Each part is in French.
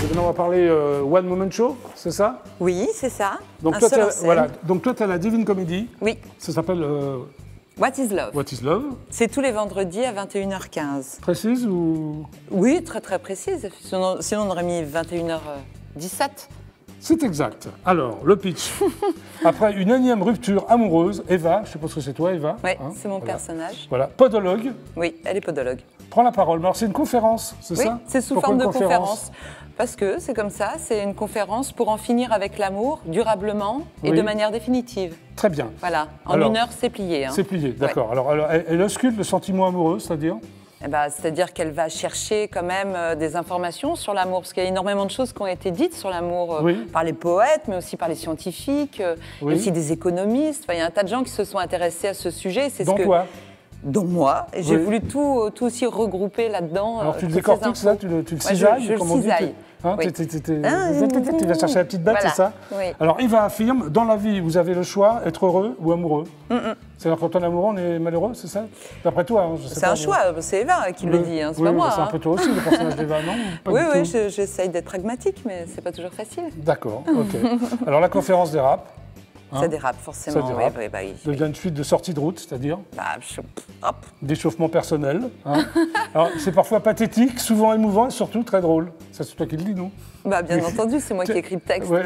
Maintenant, on va parler One Moment Show, c'est ça? Oui, c'est ça. Donc un toi, seul en scène. voilà. Donc toi, tu as la Divine Comedy. Oui. Ça s'appelle What is Love. What is Love? C'est tous les vendredis à 21h15. Précise ou? Oui, très très précise. Sinon on aurait mis 21h17. C'est exact. Alors, le pitch. Après une énième rupture amoureuse, Eva, je suppose que c'est toi, Eva. Oui, hein, c'est mon voilà. personnage. Voilà, podologue, Oui, elle est podologue. prend la parole. Alors, c'est une conférence, c'est Oui, ça? c'est sous Pourquoi forme de une conférence. Parce que c'est comme ça, c'est une conférence pour en finir avec l'amour durablement et Oui. de manière définitive. Très bien. Voilà, en Alors, 1 heure, c'est plié. Hein. C'est plié, d'accord. Alors, elle ausculte le sentiment amoureux, c'est-à-dire? Eh ben, c'est-à-dire qu'elle va chercher quand même des informations sur l'amour, parce qu'il y a énormément de choses qui ont été dites sur l'amour Oui. par les poètes, mais aussi par les scientifiques, Oui. et aussi des économistes. Enfin, il y a un tas de gens qui se sont intéressés à ce sujet. C'est Dont toi. Dont moi. Et j'ai Oui. voulu tout aussi regrouper là-dedans. Alors, tu le toutes ces décortiques, ça? infos. Tu le Ouais, cisailles, je le comme on dit, cisaille. hein, Oui. tu vas chercher la petite bête, Voilà. c'est ça? Oui. Alors, Eva affirme, dans la vie, vous avez le choix, être heureux ou amoureux. C'est-à-dire, quand on est amoureux, on est malheureux, c'est ça? D'après toi, hein, je sais C'est pas, un mais- choix, c'est Eva qui le dit, hein, c'est oui, pas moi. C'est un hein. peu toi aussi, le personnage d'Eva, non? Pas Oui, du oui, tout. j'essaye d'être pragmatique, mais c'est pas toujours facile. D'accord, ok. Alors, la conférence dérape. Hein, Ça dérape forcément. ça dérape. Oui. Devient une suite de sorties de route, c'est-à-dire Bah, hop. d'échauffement personnel. Hein. Alors, c'est parfois pathétique, souvent émouvant et surtout très drôle. Ça, c'est toi qui le dis, non? Bah, bien entendu, c'est moi qui ai écrit le texte. Ouais.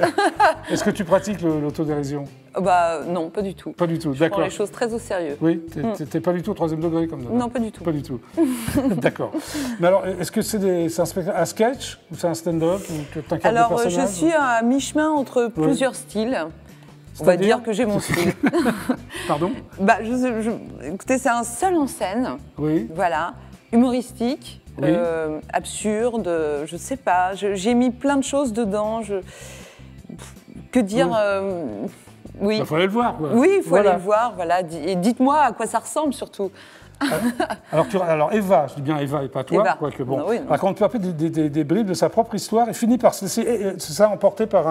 Est-ce que tu pratiques l'autodérision? Bah, non, pas du tout. Pas du tout, Je prends d'accord. les choses très au sérieux. Oui, t'es pas du tout au troisième degré comme ça. Non, pas du tout. Pas du tout. D'accord. Mais alors, est-ce que c'est un sketch ou c'est un stand-up ou tu t'incarnes des Alors, personnages? je suis à mi-chemin entre plusieurs styles. On va C'est-à-dire dire que j'ai mon style. Pardon? Bah, écoutez, c'est un seul en scène. Oui. Voilà. Humoristique, Oui. absurde, je sais pas. J'ai mis plein de choses dedans. Que dire Oui. Il faut aller le voir, quoi. Oui, il faut Voilà. aller le voir. Voilà. Et dites-moi à quoi ça ressemble surtout. Alors Eva, je dis bien Eva et pas toi, Eva. quoique bon. Non, oui, non. Raconte peu à peu des bribes de sa propre histoire et finit par se laisser, c'est ça, emporté par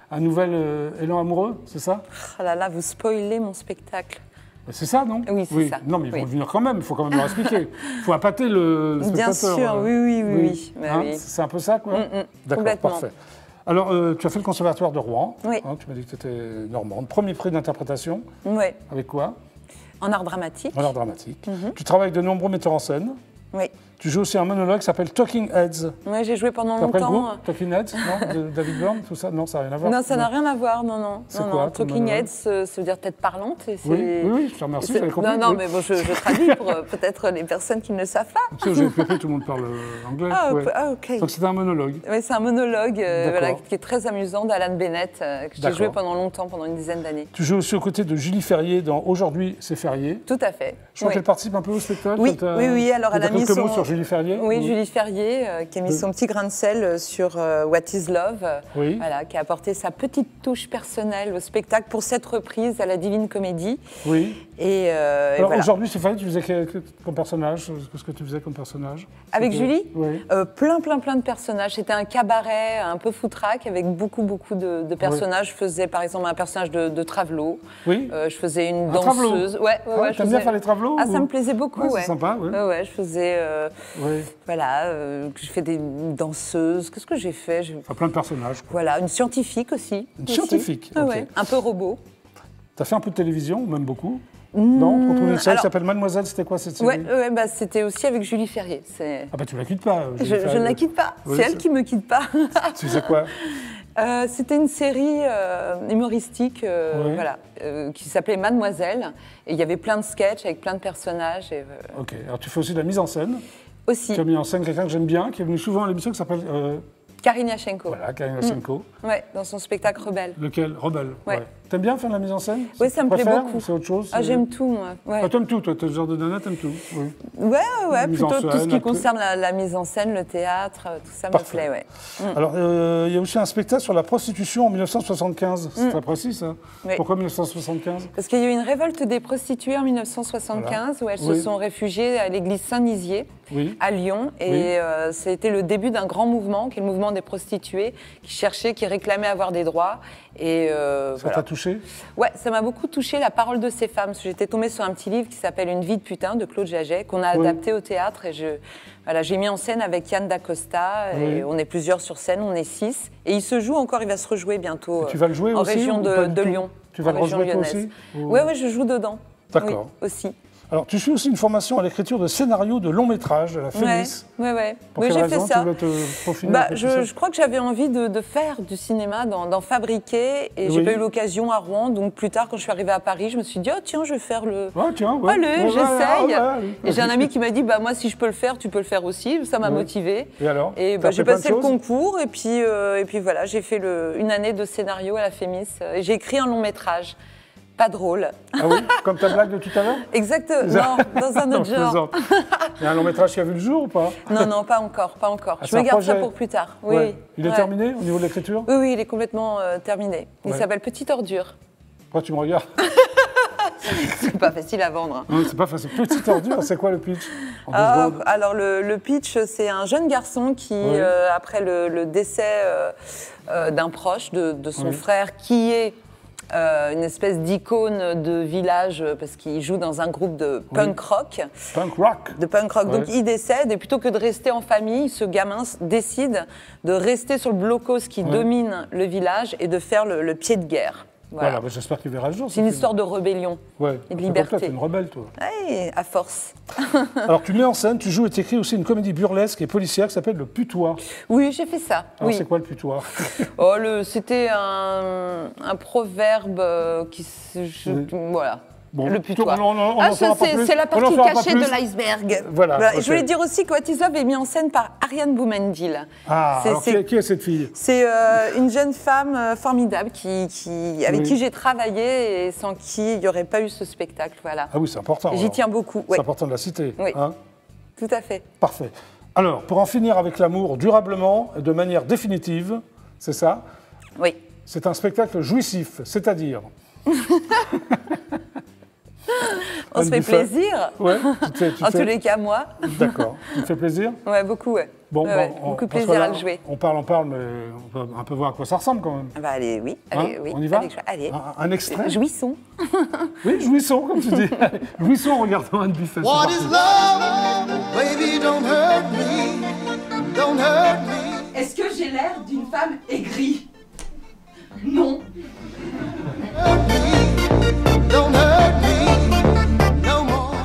un nouvel élan amoureux, c'est ça? Oh là là, vous spoilez mon spectacle. C'est ça, non? Oui, c'est ça. Non, mais ils vont Oui. venir quand même, il faut quand même leur expliquer. Il faut appâter le Bien spectateur. sûr, oui. Bah Hein, oui. c'est un peu ça, quoi? D'accord, complètement. parfait. Alors, tu as fait le conservatoire de Rouen. Oui. Hein, tu m'as dit que tu étais normande. Premier prix d'interprétation. Oui. Avec quoi? En art dramatique. En art dramatique. Tu travailles avec de nombreux metteurs en scène. Oui. Tu joues aussi un monologue qui s'appelle Talking Heads. Oui, j'ai joué pendant T'as pris le longtemps. groupe Talking Heads, non? De David Byrne, tout ça? Non, ça n'a rien à voir. Non, ça n'a rien à voir, non. C'est non, quoi, non. ton Talking monologue Heads, ça veut dire tête parlante. Et Oui, je te remercie, c'est- j'avais compris. Non, oui. mais bon, je traduis pour peut-être les personnes qui ne le savent pas. Tu sais, au GFPP, tout le monde parle anglais. Ah, ouais. ok. Donc c'était un monologue. Oui, c'est un monologue D'accord. voilà, qui est très amusant d'Alan Bennett, que j'ai D'accord. joué pendant longtemps, pendant une dizaine d'années. Tu joues aussi aux côtés de Julie Ferrier dans Aujourd'hui, c'est férié. Tout à fait. Je crois Oui. qu'elle participe un peu au spectacle. Oui, T'as- oui, alors elle t'as a mis quelques mots son- sur Julie Ferrier? Oui, Julie Ferrier, qui a mis son petit grain de sel sur What is Love, Oui. voilà, qui a apporté sa petite touche personnelle au spectacle pour cette reprise à la Divine Comédie. Oui. Et Alors voilà. Aujourd'hui, c'est férié, tu faisais comme personnage? Qu'est-ce que tu faisais comme personnage? Avec C'était- Julie, Oui. plein de personnages. C'était un cabaret un peu foutraque avec beaucoup de personnages. Je faisais par exemple un personnage de Travelot. Oui. Je faisais une Un travelot. danseuse. Ouais, Ah ouais, je t'aimes bien faisais- faire les travelots, Ah, ou- ça me plaisait beaucoup, Ouais, ouais. c'est sympa, ouais. Ouais, je faisais, Oui. voilà, je fais des danseuses. Qu'est-ce que j'ai fait? Enfin, plein de personnages, quoi. Voilà, une scientifique aussi. Une scientifique, Ah ok. ouais, un peu robot. T'as fait un peu de télévision, même beaucoup? Non? On retrouve une série qui alors- s'appelle Mademoiselle, c'était quoi cette série? Ouais, bah, c'était aussi avec Julie Ferrier. Ah bah tu la quittes pas. Julie Je Ferrier. ne la quitte pas. Oui, c'est elle qui me quitte pas. Tu sais quoi? C'était une série humoristique Oui. voilà, qui s'appelait Mademoiselle. Et il y avait plein de sketchs avec plein de personnages. Et, Ok, alors tu fais aussi de la mise en scène. aussi, Tu as mis en scène quelqu'un que j'aime bien, qui est venu souvent à l'émission, qui s'appelle Karine Yachenko. voilà, Karine Lachenko. Ouais, dans son spectacle Rebelle. Lequel? Rebelle. Ouais. T'aimes bien faire de la mise en scène? Oui, ça me plaît préfères beaucoup. ou c'est autre chose? Ah, j'aime tout, moi. Ouais, Ah, t'aimes tout, toi, t'es le genre de nana, t'aimes tout. Oui. ouais, Mise en plutôt tout ce scène, qui acteur. concerne la mise en scène, le théâtre, tout ça Parfait. me plaît, ouais. Alors, il y a aussi un spectacle sur la prostitution en 1975. C'est très précis, ça. Oui. Pourquoi 1975? Parce qu'il y a eu une révolte des prostituées en 1975 où elles se Oui. sont réfugiées à l'église Saint-Nizier Oui. à Lyon. Et Oui. c'était le début d'un grand mouvement qui est le mouvement des prostituées qui cherchaient, qui réclamaient avoir des droits. Et Ça voilà. t'a touché touché? Ouais, ça m'a beaucoup touché la parole de ces femmes. Parce que j'étais tombée sur un petit livre qui s'appelle Une vie de putain de Claude Jaget, qu'on a adapté au théâtre. Et voilà, j'ai mis en scène avec Yann Dacosta. Et on est plusieurs sur scène, on est 6. Et il se joue encore, il va se rejouer bientôt. Et tu vas le jouer en aussi, région de Lyon. Tu vas le rejouer toi aussi? Oui, je joue dedans. D'accord. Oui, aussi. Alors, tu suis aussi une formation à l'écriture de scénarios de long métrage à la FEMIS. Oui. Pour quelle j'ai raison fait ça. Tu veux te peaufiner un peu tout ça? Je crois que j'avais envie de faire du cinéma, d'en fabriquer, et j'ai pas eu l'occasion à Rouen. Donc plus tard, quand je suis arrivée à Paris, je me suis dit, oh tiens, je vais faire le... Allez, j'essaye. Et j'ai un ami qui m'a dit, moi si je peux le faire, tu peux le faire aussi. Ça m'a motivée. Et alors? Et j'ai passé le concours, et puis voilà, j'ai fait une année de scénario à la FEMIS. Et j'ai écrit un long métrage. Pas drôle. Ah oui, comme ta blague de tout à l'heure? Exactement, non, dans un autre genre. Il y a un long métrage qui a vu le jour ou pas? Non, pas encore. Je me garde ça pour plus tard. Oui. Il est terminé au niveau de l'écriture? Oui, il est complètement terminé. Il s'appelle Petite ordure. Pourquoi tu me regardes? C'est pas facile à vendre. Non, c'est pas facile. Petite ordure, c'est quoi le pitch? Alors le pitch, c'est un jeune garçon qui, après le décès d'un proche de son frère, qui est une espèce d'icône de village parce qu'il joue dans un groupe de punk rock. De punk rock. Donc il décède et plutôt que de rester en famille, ce gamin décide de rester sur le blocos qui domine le village et de faire le pied de guerre. Voilà, j'espère qu'il verra le jour. C'est une histoire de rébellion et de liberté. Tu es une rebelle, toi. Oui, à force. Alors, tu mets en scène, tu joues et tu écris aussi une comédie burlesque et policière qui s'appelle Le Putois. Oui, j'ai fait ça. Alors, c'est quoi le putois? C'était un proverbe qui... Voilà. Bon, le putois. C'est la partie cachée de l'iceberg. Voilà. Je voulais dire aussi que What Is Love est mis en scène par Ariane Boumendil. Alors qui est cette fille? C'est une jeune femme formidable avec qui j'ai travaillé et sans qui il n'y aurait pas eu ce spectacle. Voilà. Ah oui, c'est important. J'y tiens beaucoup. C'est important de la citer. Oui, tout à fait. Parfait. Alors, pour en finir avec l'amour durablement, de manière définitive, c'est ça? Oui. C'est un spectacle jouissif, c'est-à-dire... On se fait plaisir. Ouais, en tous les cas, moi. D'accord. Tu te fais plaisir? Ouais, beaucoup, Bon, beaucoup de plaisir à le jouer. On parle, mais on peut un peu voir à quoi ça ressemble quand même. Allez, oui. Allez, on y va? Allez. Un extrait? Jouissons. Oui, jouissons, comme tu dis. Jouissons en regardant Anne Buffet. What is love? Baby, don't hurt me. Don't hurt me. Est-ce que j'ai l'air d'une femme aigrie? Non. Don't hurt me no more.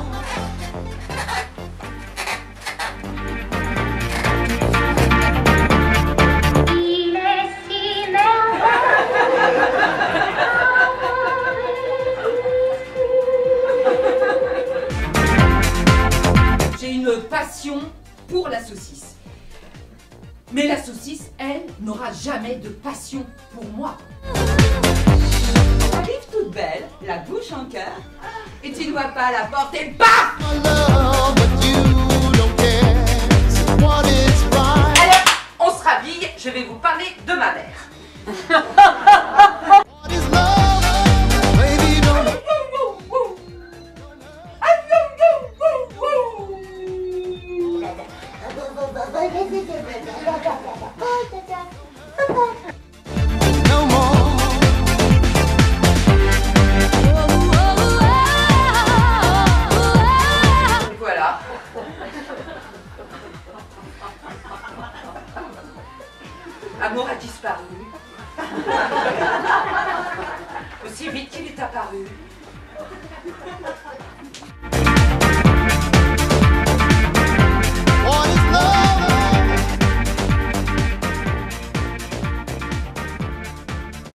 J'ai une passion pour la saucisse. Mais la saucisse, elle, n'aura jamais de passion pour moi. Arrive toute belle, la bouche en cœur, et tu ne vois pas la porte et paf! Alors, on se rhabille, je vais vous parler de ma mère. No more. Voilà. Amour a disparu. Aussi vite qu'il est apparu.